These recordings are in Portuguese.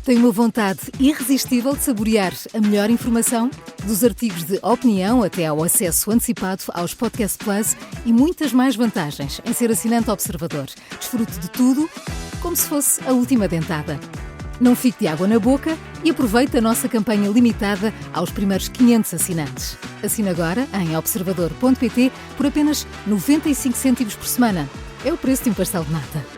Tem uma vontade irresistível de saborear a melhor informação? Dos artigos de opinião até ao acesso antecipado aos Podcast Plus e muitas mais vantagens em ser assinante Observador. Desfrute de tudo como se fosse a última dentada. Não fique de água na boca e aproveite a nossa campanha limitada aos primeiros 500 assinantes. Assine agora em observador.pt por apenas 95 cêntimos por semana. É o preço de um pastel de nata.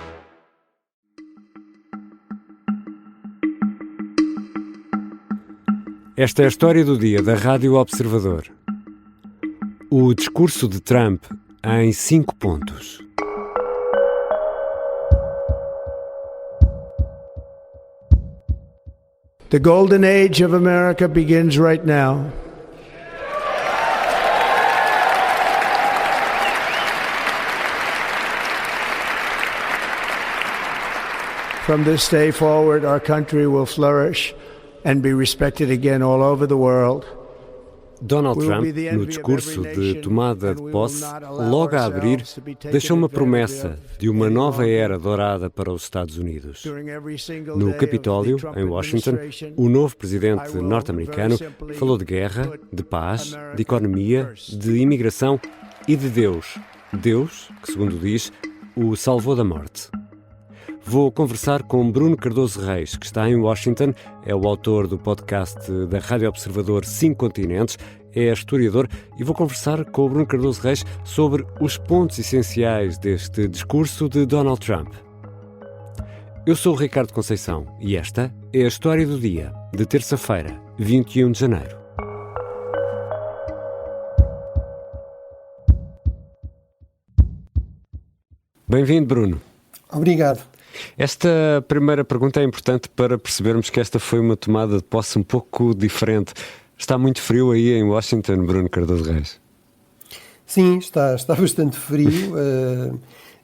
Esta é a história do dia da Rádio Observador. O discurso de Trump em 5 pontos. The golden age of America begins right now. From this day forward, our country will flourish and be respected again all over the world. Donald Trump, no discurso de tomada de posse, logo a abrir, deixou uma promessa de uma nova era dourada para os Estados Unidos. No Capitólio, em Washington, o novo presidente norte-americano falou de guerra, de paz, de economia, de imigração e de Deus. Deus, que, segundo diz, o salvou da morte. Vou conversar com Bruno Cardoso Reis, que está em Washington, é o autor do podcast da Rádio Observador 5 Continentes, é historiador, e vou conversar com o Bruno Cardoso Reis sobre os pontos essenciais deste discurso de Donald Trump. Eu sou o Ricardo Conceição e esta é a história do dia, de terça-feira, 21 de janeiro. Bem-vindo, Bruno. Obrigado. Esta primeira pergunta é importante para percebermos que esta foi uma tomada de posse um pouco diferente. Está muito frio aí em Washington, Bruno Cardoso Reis? Sim, está bastante frio.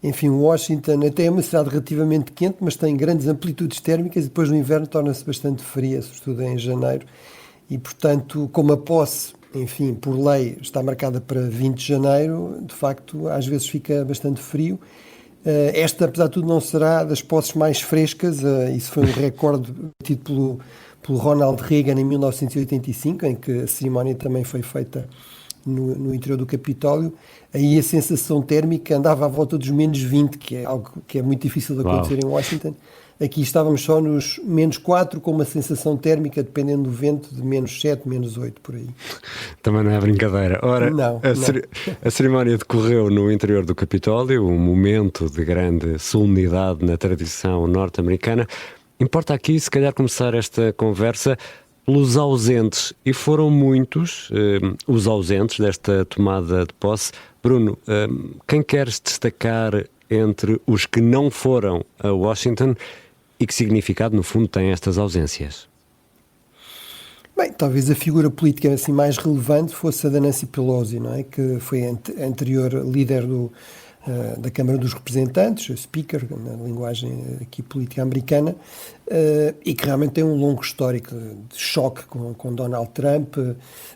Enfim, Washington até é uma cidade relativamente quente, mas tem grandes amplitudes térmicas e depois no inverno torna-se bastante fria, sobretudo em janeiro. E, portanto, como a posse, enfim, por lei, está marcada para 20 de janeiro, de facto, às vezes fica bastante frio. Esta, apesar de tudo, não será das posses mais frescas. Isso foi um recorde batido pelo Ronald Reagan em 1985, em que a cerimónia também foi feita no interior do Capitólio. Aí a sensação térmica andava à volta dos menos 20, que é algo que é muito difícil de acontecer em Washington. Aqui estávamos só nos menos 4, com uma sensação térmica, dependendo do vento, de menos 7, menos 8, por aí. Também não é brincadeira. Ora, a cerimónia decorreu no interior do Capitólio, um momento de grande solenidade na tradição norte-americana. Importa aqui, se calhar, começar esta conversa pelos ausentes, e foram muitos os ausentes desta tomada de posse. Bruno, quem queres destacar entre os que não foram a Washington e que significado, no fundo, têm estas ausências? Bem, talvez a figura política assim mais relevante fosse a da Nancy Pelosi, não é? Que foi a anterior líder da Câmara dos Representantes, speaker, na linguagem aqui política americana, e que realmente tem um longo histórico de choque com Donald Trump.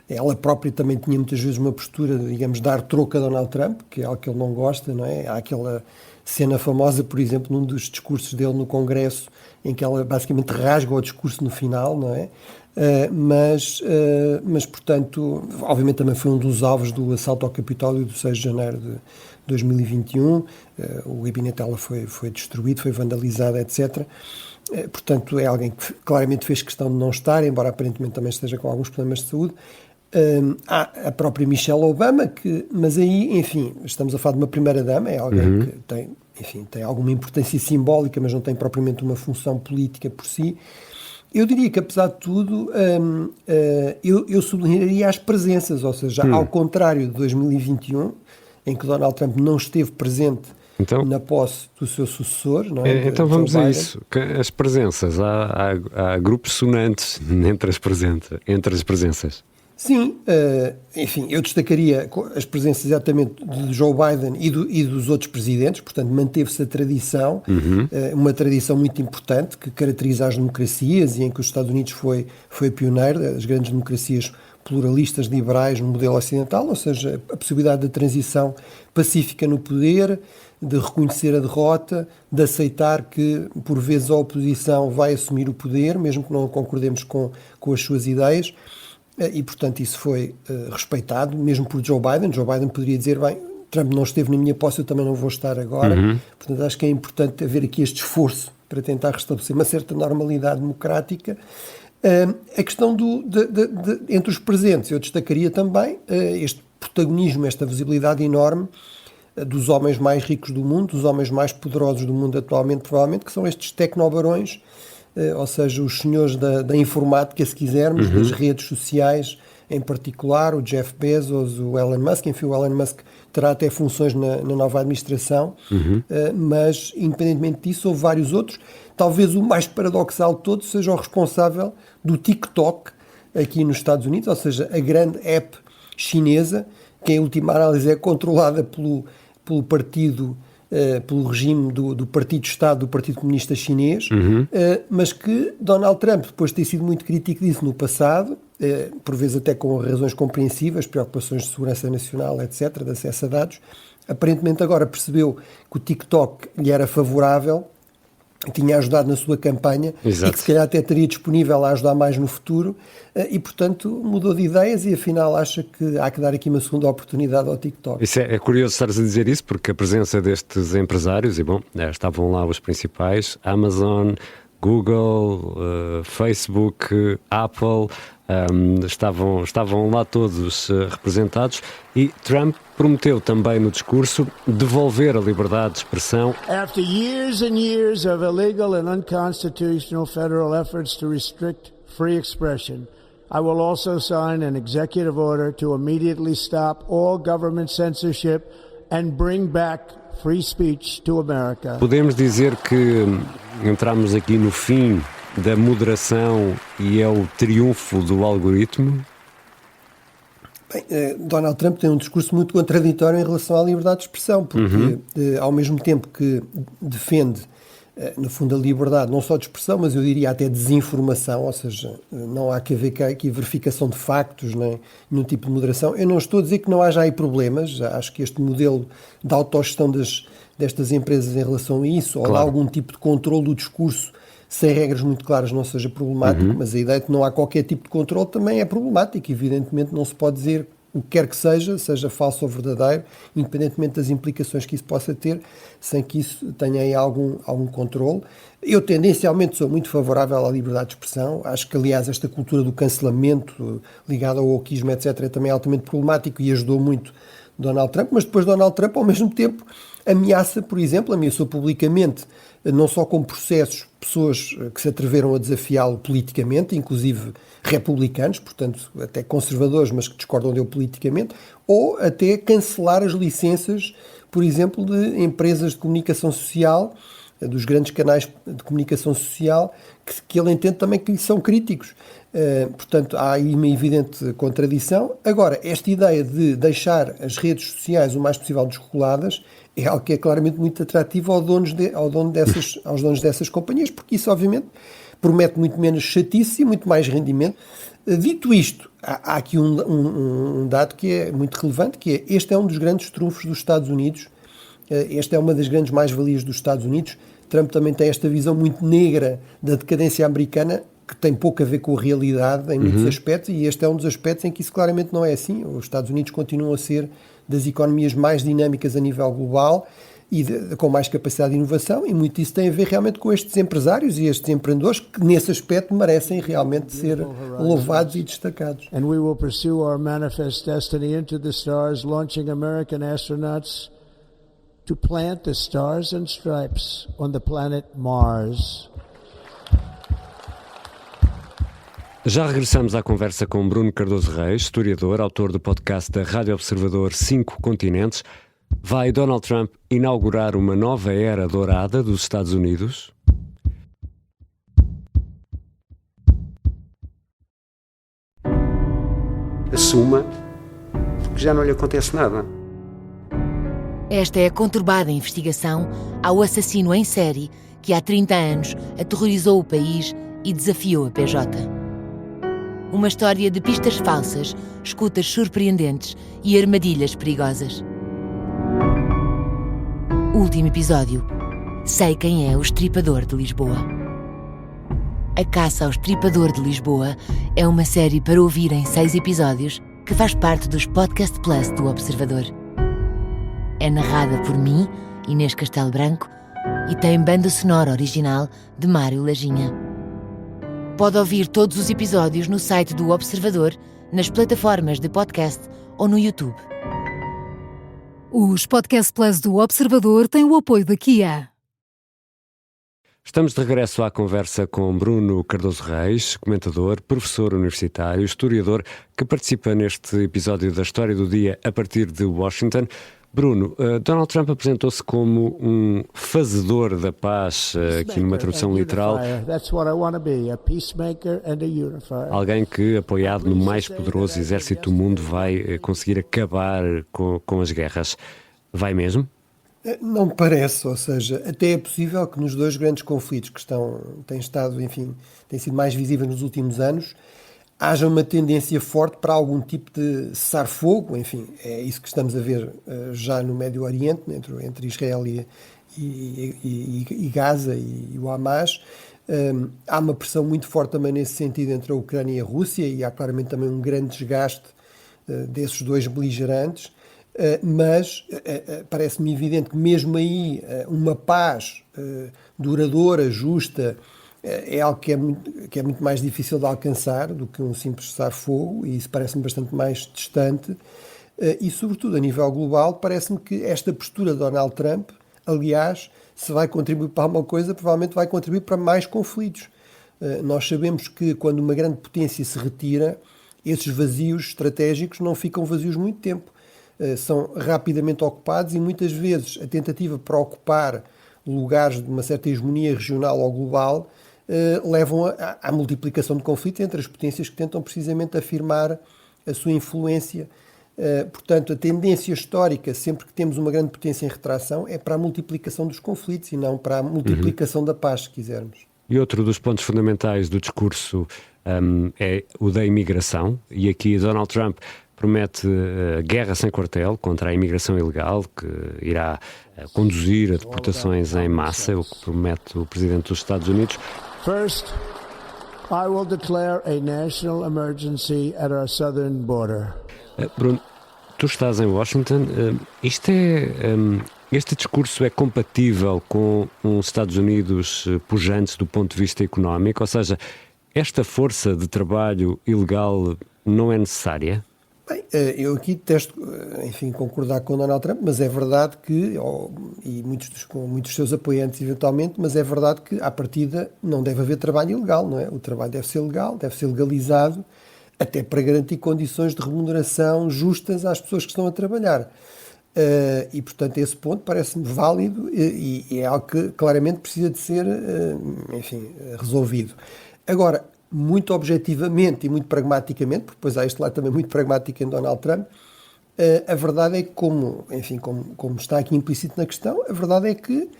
Ela própria também tinha muitas vezes uma postura, digamos, dar troco a Donald Trump, que é algo que ele não gosta, não é? Há aquela cena famosa, por exemplo, num dos discursos dele no Congresso, em que ela basicamente rasga o discurso no final, não é? Mas, portanto, obviamente também foi um dos alvos do assalto ao Capitólio do 6 de janeiro de 2021. O gabinete dela foi destruído, foi vandalizado, etc. Portanto, é alguém que claramente fez questão de não estar, embora aparentemente também esteja com alguns problemas de saúde. Há a própria Michelle Obama, mas aí, enfim, estamos a falar de uma primeira-dama, é alguém que tem alguma importância simbólica, mas não tem propriamente uma função política por si. Eu diria que, apesar de tudo, eu sublinharia as presenças, ou seja, ao contrário de 2021, em que Donald Trump não esteve presente na posse do seu sucessor, não é? Então vamos a isso. As presenças, há grupos sonantes entre as presenças. Sim, enfim, eu destacaria as presenças exatamente de Joe Biden e dos outros presidentes, portanto manteve-se a tradição, uma tradição muito importante que caracteriza as democracias e em que os Estados Unidos foi pioneiro, as grandes democracias pluralistas, liberais no modelo ocidental, ou seja, a possibilidade da transição pacífica no poder, de reconhecer a derrota, de aceitar que por vezes a oposição vai assumir o poder, mesmo que não concordemos com as suas ideias. E, portanto, isso foi respeitado, mesmo por Joe Biden. Joe Biden poderia dizer, bem, Trump não esteve na minha posse, eu também não vou estar agora. Portanto, acho que é importante haver aqui este esforço para tentar restabelecer uma certa normalidade democrática. A questão entre os presentes, eu destacaria também este protagonismo, esta visibilidade enorme dos homens mais ricos do mundo, dos homens mais poderosos do mundo atualmente, provavelmente, que são estes tecnobarões, ou seja, os senhores da informática, se quisermos, das redes sociais, em particular, o Jeff Bezos, o Elon Musk. Enfim, o Elon Musk terá até funções na nova administração, mas, independentemente disso, houve vários outros. Talvez o mais paradoxal de todos seja o responsável do TikTok aqui nos Estados Unidos, ou seja, a grande app chinesa, que em última análise é controlada pelo partido, pelo regime do Partido-Estado, do Partido Comunista Chinês, mas que Donald Trump, depois de ter sido muito crítico disso no passado, por vezes até com razões compreensíveis, preocupações de segurança nacional, etc., de acesso a dados, aparentemente agora percebeu que o TikTok lhe era favorável, tinha ajudado na sua campanha. Exato. E que se calhar até teria disponível a ajudar mais no futuro e, portanto, mudou de ideias e afinal acha que há que dar aqui uma segunda oportunidade ao TikTok. Isso é curioso estares a dizer isso, porque a presença destes empresários, e bom, estavam lá os principais, Amazon, Google, Facebook, Apple, estavam lá todos representados, e Trump prometeu também no discurso devolver a liberdade de expressão. After years and years of illegal and unconstitutional federal efforts to restrict free expression, I will also sign an executive order to immediately stop all government censorship and bring back free speech to America. Podemos dizer que entramos aqui no fim da moderação e é o triunfo do algoritmo? Bem, Donald Trump tem um discurso muito contraditório em relação à liberdade de expressão, porque ao mesmo tempo que defende, no fundo, a liberdade não só de expressão, mas eu diria até desinformação, ou seja, não há que haver aqui verificação de factos, nem nenhum tipo de moderação. Eu não estou a dizer que não haja aí problemas, acho que este modelo de autogestão destas empresas em relação a isso, ou de algum tipo de controle do discurso sem regras muito claras não seja problemático, mas a ideia de que não há qualquer tipo de controle também é problemática. Evidentemente não se pode dizer o que quer que seja falso ou verdadeiro, independentemente das implicações que isso possa ter, sem que isso tenha aí algum controle. Eu tendencialmente sou muito favorável à liberdade de expressão, acho que aliás esta cultura do cancelamento ligada ao wokeismo, etc., é também altamente problemático e ajudou muito Donald Trump, mas depois Donald Trump ao mesmo tempo ameaçou publicamente, não só com processos, pessoas que se atreveram a desafiá-lo politicamente, inclusive republicanos, portanto até conservadores, mas que discordam dele politicamente, ou até cancelar as licenças, por exemplo, de empresas de comunicação social, dos grandes canais de comunicação social, que ele entende também que lhe são críticos. Portanto, há aí uma evidente contradição. Agora, esta ideia de deixar as redes sociais o mais possível desreguladas é algo que é claramente muito atrativo aos donos dessas companhias, porque isso, obviamente, promete muito menos chatice e muito mais rendimento. Dito isto, há aqui um dado que é muito relevante, que é este é um dos grandes trunfos dos Estados Unidos, esta é uma das grandes mais-valias dos Estados Unidos. Trump também tem esta visão muito negra da decadência americana, que tem pouco a ver com a realidade em muitos aspectos, e este é um dos aspectos em que isso claramente não é assim. Os Estados Unidos continuam a ser das economias mais dinâmicas a nível global e com mais capacidade de inovação, e muito isso tem a ver realmente com estes empresários e estes empreendedores que nesse aspecto merecem realmente ser louvados e destacados. And we will pursue our manifest destiny into the stars, launching American astronauts to plant the stars and stripes on the planet Mars. Já regressamos à conversa com Bruno Cardoso Reis, historiador, autor do podcast da Rádio Observador 5 Continentes. Vai Donald Trump inaugurar uma nova era dourada dos Estados Unidos? assuma que já não lhe acontece nada. Esta é a conturbada investigação ao assassino em série que há 30 anos aterrorizou o país e desafiou a PJ. Uma história de pistas falsas, escutas surpreendentes e armadilhas perigosas. Último episódio. Sei quem é o Estripador de Lisboa. A Caça ao Estripador de Lisboa é uma série para ouvir em 6 episódios que faz parte dos Podcast Plus do Observador. É narrada por mim, Inês Castelo Branco, e tem banda sonora original de Mário Lajinha. Pode ouvir todos os episódios no site do Observador, nas plataformas de podcast ou no YouTube. Os Podcast Plus do Observador têm o apoio da Kia. Estamos de regresso à conversa com Bruno Cardoso Reis, comentador, professor universitário, historiador, que participa neste episódio da História do Dia a partir de Washington. Bruno, Donald Trump apresentou-se como um fazedor da paz, aqui numa tradução literal. Alguém que, apoiado no mais poderoso exército do mundo, vai conseguir acabar com as guerras. Vai mesmo? Não me parece, ou seja, até é possível que nos 2 grandes conflitos que têm sido mais visíveis nos últimos anos, haja uma tendência forte para algum tipo de cessar-fogo, enfim, é isso que estamos a ver já no Médio Oriente, entre Israel e Gaza e o Hamas. Há uma pressão muito forte também nesse sentido entre a Ucrânia e a Rússia, e há claramente também um grande desgaste desses 2 beligerantes, mas parece-me evidente que mesmo aí uma paz duradoura, justa, é algo que é muito mais difícil de alcançar do que um simples cessar-fogo, e isso parece-me bastante mais distante. E, sobretudo, a nível global, parece-me que esta postura de Donald Trump, aliás, se vai contribuir para alguma coisa, provavelmente vai contribuir para mais conflitos. Nós sabemos que quando uma grande potência se retira, esses vazios estratégicos não ficam vazios muito tempo. São rapidamente ocupados, e muitas vezes a tentativa para ocupar lugares de uma certa hegemonia regional ou global levam à multiplicação de conflitos entre as potências que tentam precisamente afirmar a sua influência. Portanto, a tendência histórica, sempre que temos uma grande potência em retração, é para a multiplicação dos conflitos e não para a multiplicação da paz, se quisermos. E outro dos pontos fundamentais do discurso é o da imigração, e aqui Donald Trump promete guerra sem quartel contra a imigração ilegal, que irá conduzir a deportações em massa, o que promete o Presidente dos Estados Unidos. First, I will declare a national emergency at our southern border. Bruno, tu estás em Washington. Este discurso é compatível com os Estados Unidos pujantes do ponto de vista económico? Ou seja, esta força de trabalho ilegal não é necessária? Bem, eu aqui testo, concordar com Donald Trump, mas é verdade que, com muitos seus apoiantes eventualmente, mas é verdade que, à partida, não deve haver trabalho ilegal, não é? O trabalho deve ser legal, deve ser legalizado, até para garantir condições de remuneração justas às pessoas que estão a trabalhar. E, portanto, esse ponto parece-me válido e é algo que claramente precisa de ser, resolvido. Agora, muito objetivamente e muito pragmaticamente, porque depois há este lado também muito pragmático em Donald Trump, a verdade é que, como está aqui implícito na questão, a verdade é que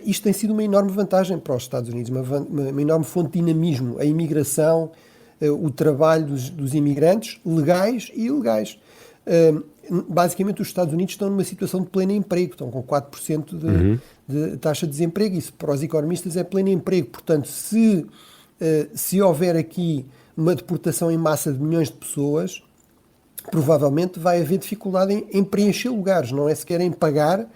isto tem sido uma enorme vantagem para os Estados Unidos, uma enorme fonte de dinamismo, a imigração, o trabalho dos imigrantes, legais e ilegais. Basicamente, os Estados Unidos estão numa situação de pleno emprego, estão com 4% de taxa de desemprego, isso para os economistas é pleno emprego. Portanto, se houver aqui uma deportação em massa de milhões de pessoas, provavelmente vai haver dificuldade em preencher lugares, não é sequer em pagar,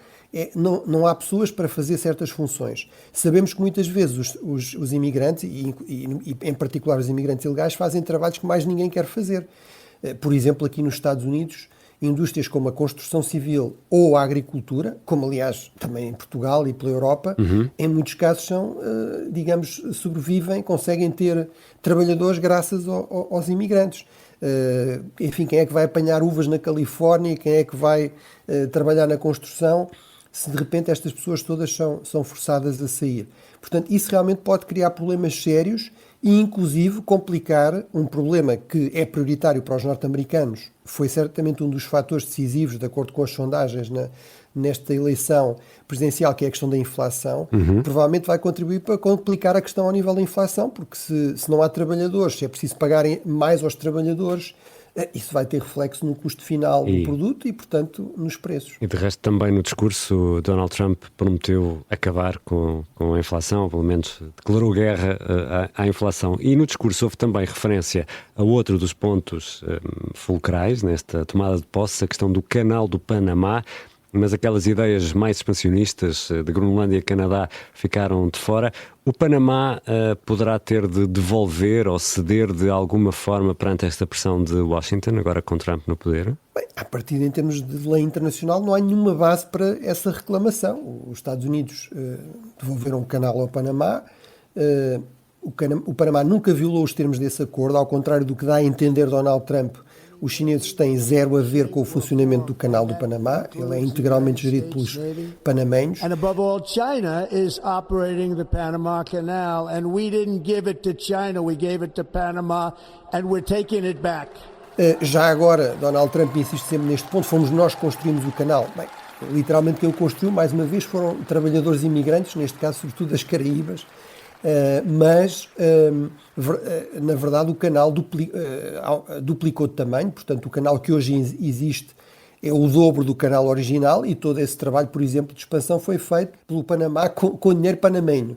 não há pessoas para fazer certas funções. Sabemos que muitas vezes os imigrantes, e em particular os imigrantes ilegais, fazem trabalhos que mais ninguém quer fazer. Por exemplo, aqui nos Estados Unidos, indústrias como a construção civil ou a agricultura, como aliás também em Portugal e pela Europa, em muitos casos sobrevivem, conseguem ter trabalhadores graças aos imigrantes. Quem é que vai apanhar uvas na Califórnia, quem é que vai trabalhar na construção, se de repente estas pessoas todas são forçadas a sair. Portanto, isso realmente pode criar problemas sérios e, inclusive, complicar um problema que é prioritário para os norte-americanos. Foi certamente um dos fatores decisivos, de acordo com as sondagens, nesta eleição presidencial, que é a questão da inflação. Provavelmente vai contribuir para complicar a questão ao nível da inflação, porque se não há trabalhadores, se é preciso pagarem mais aos trabalhadores, isso vai ter reflexo no custo final do produto e, portanto, nos preços. E de resto, também no discurso, Donald Trump prometeu acabar com a inflação, ou pelo menos declarou guerra à inflação. E no discurso houve também referência a outro dos pontos fulcrais nesta tomada de posse, a questão do Canal do Panamá, mas aquelas ideias mais expansionistas de Groenlândia e Canadá ficaram de fora. O Panamá poderá ter de devolver ou ceder de alguma forma perante esta pressão de Washington, agora com Trump no poder? Bem, a partir em termos de lei internacional não há nenhuma base para essa reclamação. Os Estados Unidos devolveram o canal ao Panamá. O Panamá nunca violou os termos desse acordo, ao contrário do que dá a entender Donald Trump. Os chineses têm zero a ver com o funcionamento do Canal do Panamá. Ele é integralmente gerido pelos panamenhos. And above all, China is operating the Panama Canal, and we didn't give it to China, we gave it to Panama, and we're taking it back. Já agora, Donald Trump insiste sempre neste ponto, fomos nós que construímos o canal. Bem, literalmente quem o construiu, mais uma vez, foram trabalhadores imigrantes, neste caso, sobretudo das Caraíbas. Mas, na verdade, o canal duplicou de tamanho. Portanto, o canal que hoje existe é o dobro do canal original e todo esse trabalho, por exemplo, de expansão foi feito pelo Panamá com dinheiro panamenho.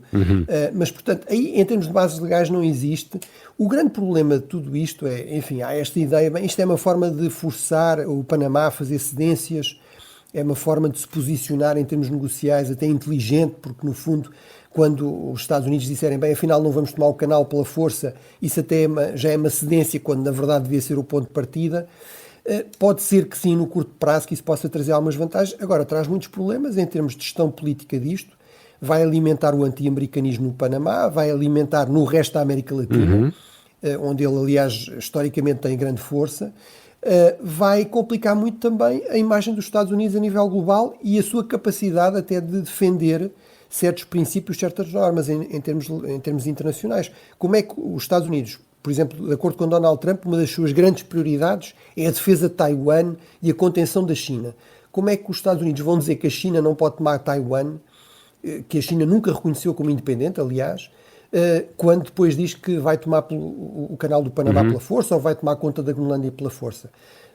Mas, portanto, aí, em termos de bases legais, não existe. O grande problema de tudo isto é, enfim, há esta ideia, bem, isto é uma forma de forçar o Panamá a fazer cedências, é uma forma de se posicionar em termos negociais até inteligente, porque, no fundo, quando os Estados Unidos disserem, bem, afinal não vamos tomar o canal pela força, isso até já é uma cedência, quando na verdade devia ser o ponto de partida. Pode ser que sim, no curto prazo, que isso possa trazer algumas vantagens. Agora, traz muitos problemas em termos de gestão política disto. Vai alimentar o anti-americanismo no Panamá, vai alimentar no resto da América Latina, onde ele, aliás, historicamente tem grande força. Vai complicar muito também a imagem dos Estados Unidos a nível global e a sua capacidade até de defender certos princípios, certas normas em termos internacionais. Como é que os Estados Unidos, por exemplo, de acordo com Donald Trump, uma das suas grandes prioridades é a defesa de Taiwan e a contenção da China. Como é que os Estados Unidos vão dizer que a China não pode tomar Taiwan, que a China nunca reconheceu como independente, aliás, quando depois diz que vai tomar o canal do Panamá pela força ou vai tomar conta da Groenlândia pela força?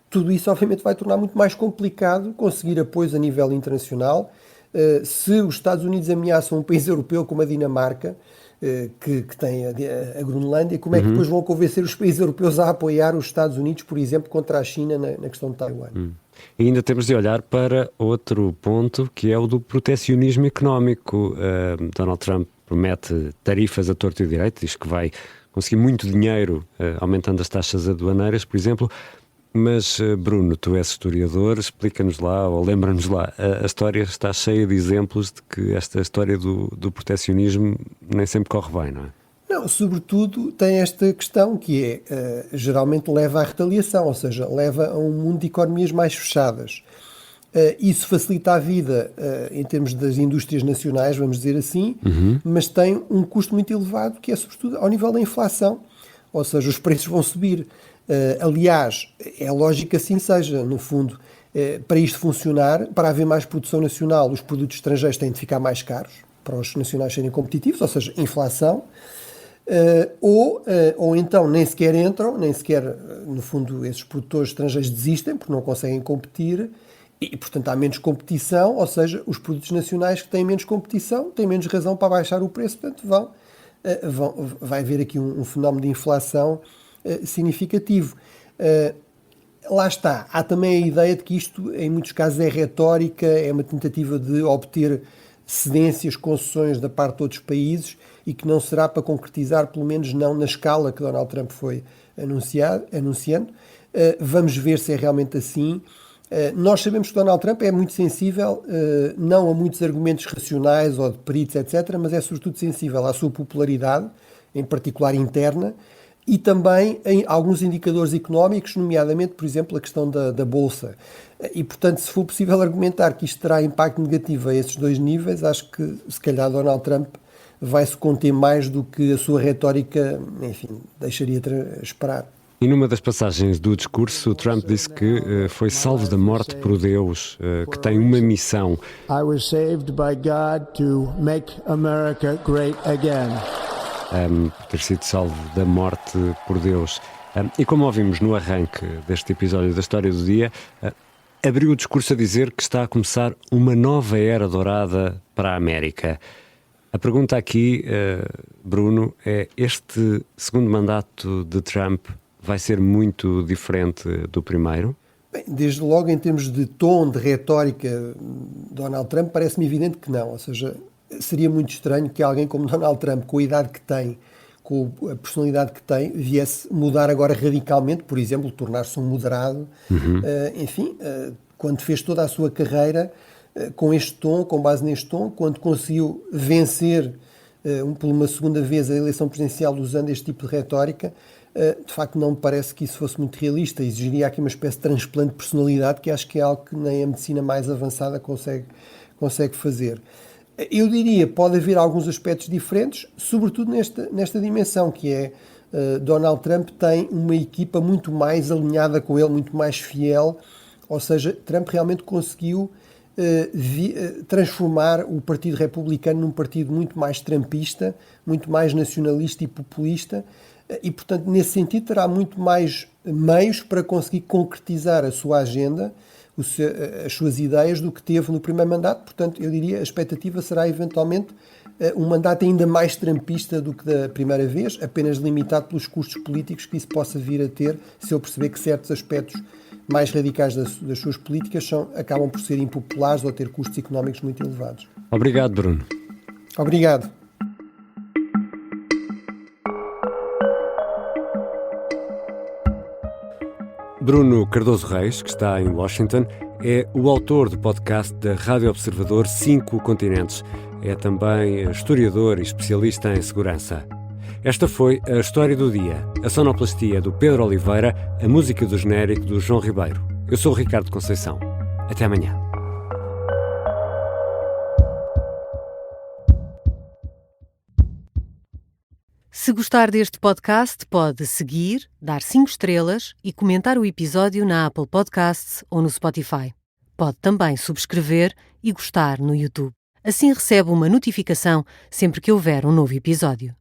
Tudo isso, obviamente, vai tornar muito mais complicado conseguir apoios a nível internacional. Se os Estados Unidos ameaçam um país europeu como a Dinamarca, que tem a Groenlândia, como é que depois vão convencer os países europeus a apoiar os Estados Unidos, por exemplo, contra a China na questão de Taiwan? E ainda temos de olhar para outro ponto, que é o do protecionismo económico. Donald Trump promete tarifas a torto e direito, diz que vai conseguir muito dinheiro aumentando as taxas aduaneiras, por exemplo. Mas, Bruno, tu és historiador, explica-nos lá, ou lembra-nos lá, a história está cheia de exemplos de que esta história do protecionismo nem sempre corre bem, não é? Não, sobretudo tem esta questão que é, geralmente leva à retaliação, ou seja, leva a um mundo de economias mais fechadas. Isso facilita a vida em termos das indústrias nacionais, vamos dizer assim, mas tem um custo muito elevado, que é sobretudo ao nível da inflação, ou seja, os preços vão subir. Aliás, é lógico que assim seja, no fundo, para isto funcionar, para haver mais produção nacional, os produtos estrangeiros têm de ficar mais caros, para os nacionais serem competitivos, ou seja, inflação, ou então nem sequer entram, nem sequer, no fundo, esses produtores estrangeiros desistem, porque não conseguem competir, e, portanto, há menos competição, ou seja, os produtos nacionais que têm menos competição têm menos razão para baixar o preço, portanto, vai haver aqui um fenómeno de inflação significativo. Lá está, há também a ideia de que isto em muitos casos é retórica, é uma tentativa de obter cedências, concessões da parte de outros países e que não será para concretizar, pelo menos não na escala que Donald Trump foi anunciando. Vamos ver se é realmente assim. Nós sabemos que Donald Trump é muito sensível, não a muitos argumentos racionais ou de peritos, etc., mas é sobretudo sensível à sua popularidade, em particular interna, e também em alguns indicadores económicos, nomeadamente, por exemplo, a questão da Bolsa. E, portanto, se for possível argumentar que isto terá impacto negativo a esses dois níveis, acho que, se calhar, Donald Trump vai-se conter mais do que a sua retórica, enfim, deixaria esperar. E numa das passagens do discurso, Trump disse que foi salvo da morte por Deus, que tem uma missão. I was saved by God to make America great again. Ter sido salvo da morte por Deus. E como ouvimos no arranque deste episódio da História do Dia, abriu o discurso a dizer que está a começar uma nova era dourada para a América. A pergunta aqui, Bruno, é: este segundo mandato de Trump vai ser muito diferente do primeiro? Bem, desde logo, em termos de tom, de retórica, Donald Trump parece-me evidente que não. Ou seja, seria muito estranho que alguém como Donald Trump, com a idade que tem, com a personalidade que tem, viesse mudar agora radicalmente, por exemplo, tornar-se um moderado. Quando fez toda a sua carreira com este tom, com base neste tom, quando conseguiu vencer por uma segunda vez a eleição presidencial usando este tipo de retórica, de facto não me parece que isso fosse muito realista. Exigiria aqui uma espécie de transplante de personalidade, que acho que é algo que nem a medicina mais avançada consegue fazer. Eu diria, pode haver alguns aspectos diferentes, sobretudo nesta dimensão, que é Donald Trump tem uma equipa muito mais alinhada com ele, muito mais fiel, ou seja, Trump realmente conseguiu transformar o Partido Republicano num partido muito mais trumpista, muito mais nacionalista e populista, e, portanto, nesse sentido terá muito mais meios para conseguir concretizar a sua agenda, as suas ideias, do que teve no primeiro mandato. Portanto, eu diria, a expectativa será eventualmente um mandato ainda mais trumpista do que da primeira vez, apenas limitado pelos custos políticos que isso possa vir a ter, se eu perceber que certos aspectos mais radicais das suas políticas acabam por ser impopulares ou ter custos económicos muito elevados. Obrigado, Bruno. Obrigado. Bruno Cardoso Reis, que está em Washington, é o autor do podcast da Rádio Observador 5 Continentes. É também historiador e especialista em segurança. Esta foi a História do Dia, a sonoplastia do Pedro Oliveira, a música do genérico do João Ribeiro. Eu sou o Ricardo Conceição. Até amanhã. Se gostar deste podcast, pode seguir, dar 5 estrelas e comentar o episódio na Apple Podcasts ou no Spotify. Pode também subscrever e gostar no YouTube. Assim recebe uma notificação sempre que houver um novo episódio.